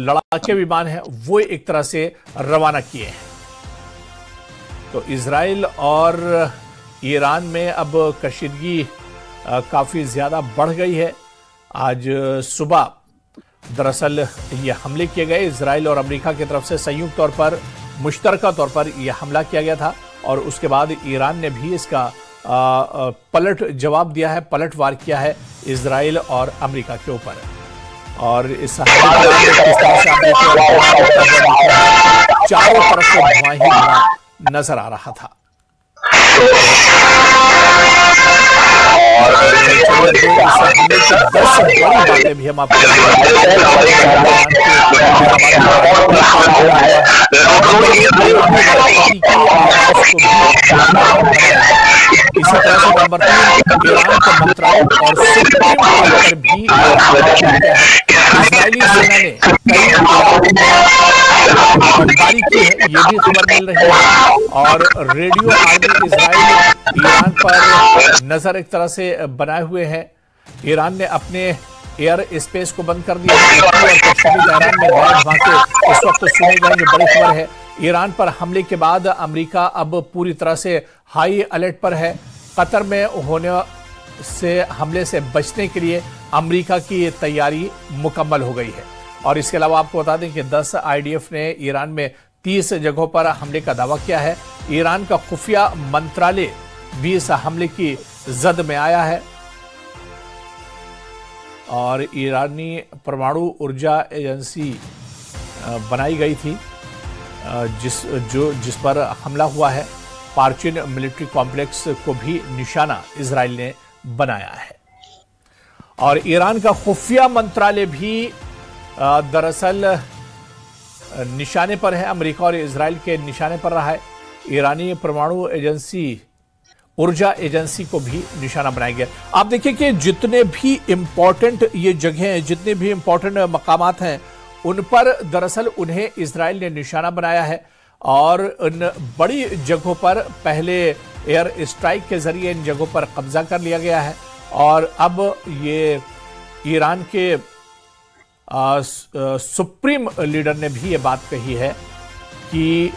लड़ाके विमान हैं वो एक तरह से रवाना किए हैं। तो इजराइल और ईरान में अब कशीदगी काफी ज्यादा बढ़ गई है। आज सुबह दरअसल ये हमले किए गए, इजराइल और अमेरिका की तरफ से संयुक्त तौर पर मुश्तरका तौर पर यह हमला किया गया था और उसके बाद ईरान ने भी इसका पलट जवाब दिया है, पलटवार किया है इजराइल और अमेरिका के ऊपर। और इस हमले के किस तरह से चारों तरफ से धुआं ही धुआं नजर आ रहा था। बातें भी हम आपको इसी तरह से नंबर 3 ईरान का मंत्रालय और सुप्रीम कोर्ट पर भी इजरायली सेना ने कई बमबारी की है, ये भी खबर मिल रही है। और रेडियो आर्मी इजराइल ईरान पर नजर एक तरह से बनाए हुए हैं। ईरान ने अपने एयर स्पेस को बंद कर दिया है और पश्चिमी तेहरान में नए धमाके इस वक्त सुने गए, जो बड़ी खबर है। ईरान पर हमले के बाद अमेरिका अब पूरी तरह से हाई अलर्ट पर है। कतर में होने से हमले से बचने के लिए अमेरिका की तैयारी मुकम्मल हो गई है। और इसके अलावा आपको बता दें कि 10 IDF ने ईरान में 30 जगहों पर हमले का दावा किया है। ईरान का खुफिया मंत्रालय भी इस हमले की जद में आया है और ईरानी परमाणु ऊर्जा एजेंसी बनाई गई थी जिस पर हमला हुआ है। पार्चिन मिलिट्री कॉम्प्लेक्स को भी निशाना इजराइल ने बनाया है। और ईरान का खुफिया मंत्रालय भी दरअसल निशाने पर है, अमेरिका और इजराइल के निशाने पर रहा है। ईरानी परमाणु एजेंसी ऊर्जा एजेंसी को भी निशाना बनाया गया। आप देखिए कि जितने भी इंपॉर्टेंट ये जगह हैं, जितने भी इंपॉर्टेंट मकामात हैं, उन पर दरअसल उन्हें इजराइल ने निशाना बनाया है और उन बड़ी जगहों पर पहले एयर स्ट्राइक के जरिए इन जगहों पर कब्जा कर लिया गया है। और अब ये ईरान के सुप्रीम लीडर ने भी ये बात कही है कि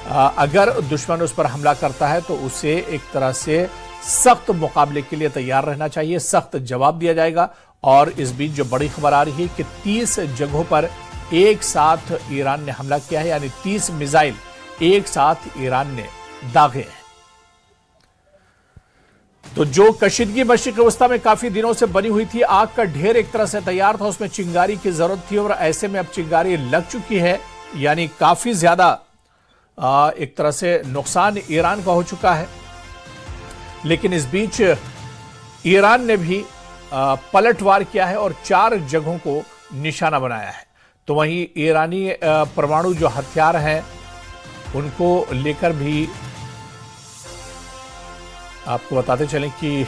अगर दुश्मन उस पर हमला करता है तो उसे एक तरह से सख्त मुकाबले के लिए तैयार रहना चाहिए, सख्त जवाब दिया जाएगा। और इस बीच जो बड़ी खबर आ रही है कि 30 जगहों पर एक साथ ईरान ने हमला किया है, यानी 30 मिसाइल एक साथ ईरान ने दागे हैं। तो जो कशीदगी मशरिक़ वस्ता में काफी दिनों से बनी हुई थी, आग का ढेर एक तरह से तैयार था, उसमें चिंगारी की जरूरत थी और ऐसे में अब चिंगारी लग चुकी है, यानी काफी ज्यादा एक तरह से नुकसान ईरान का हो चुका है। लेकिन इस बीच ईरान ने भी पलटवार किया है और 4 जगहों को निशाना बनाया है। तो वहीं ईरानी परमाणु जो हथियार हैं उनको लेकर भी आपको बताते चलें कि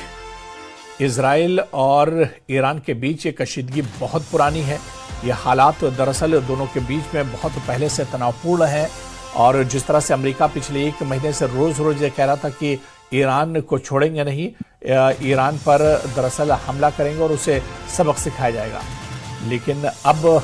इजराइल और ईरान के बीच ये कशीदगी बहुत पुरानी है। ये हालात दरअसल दोनों के बीच में बहुत पहले से तनावपूर्ण है और जिस तरह से अमेरिका पिछले 1 महीने से रोज रोज ये कह रहा था कि ईरान को छोड़ेंगे नहीं, ईरान पर दरअसल हमला करेंगे और उसे सबक सिखाया जाएगा। लेकिन अब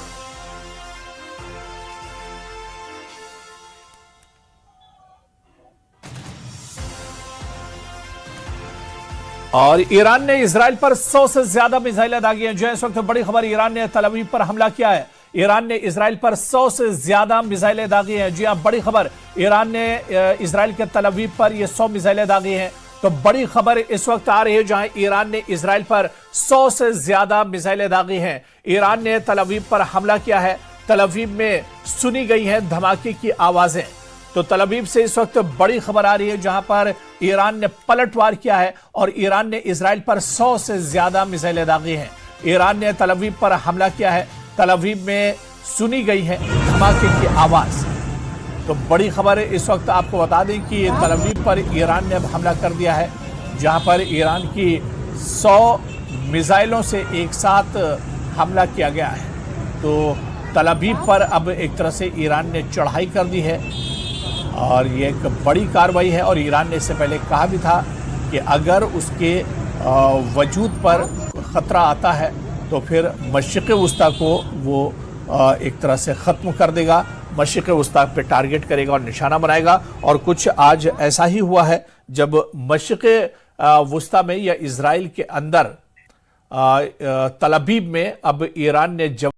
और ईरान ने इजराइल पर 100 से ज्यादा मिसाइलें दागी हैं। जो इस वक्त बड़ी खबर, ईरान ने तल अवीव पर हमला किया है। ईरान ने इजराइल पर 100 से ज्यादा मिसाइलें दागी हैं। जी हां, बड़ी खबर, ईरान ने इजराइल के तल अवीव पर ये 100 मिसाइलें दागी हैं। तो बड़ी खबर इस वक्त आ रही है जहां ईरान ने इजराइल पर 100 से ज्यादा मिसाइलें दागी हैं। ईरान ने तल अवीव पर हमला किया है। तल अवीव में सुनी गई हैं धमाके की आवाजें। तो तल अवीव से इस वक्त बड़ी खबर आ रही है जहां पर ईरान ने पलटवार किया है और ईरान ने इजराइल पर 100 से ज्यादा मिसाइलें दागी हैं। ईरान ने तल अवीव पर हमला किया है। तल अवीव में सुनी गई है धमाके की आवाज। तो बड़ी खबर इस वक्त आपको बता दें कि तल अवीव पर ईरान ने अब हमला कर दिया है, जहां पर ईरान की 100 मिसाइलों से एक साथ हमला किया गया है। तो तल अवीव पर अब एक तरह से ईरान ने चढ़ाई कर दी है और ये एक बड़ी कार्रवाई है। और ईरान ने इससे पहले कहा भी था कि अगर उसके वजूद पर खतरा आता है तो फिर मशरिक़ वस्ता को वो एक तरह से ख़त्म कर देगा, मशरिक़ वस्ता पे टारगेट करेगा और निशाना बनाएगा। और कुछ आज ऐसा ही हुआ है जब मशरिक़ वस्ता में या इज़राइल के अंदर तल अवीव में अब ईरान ने जवाब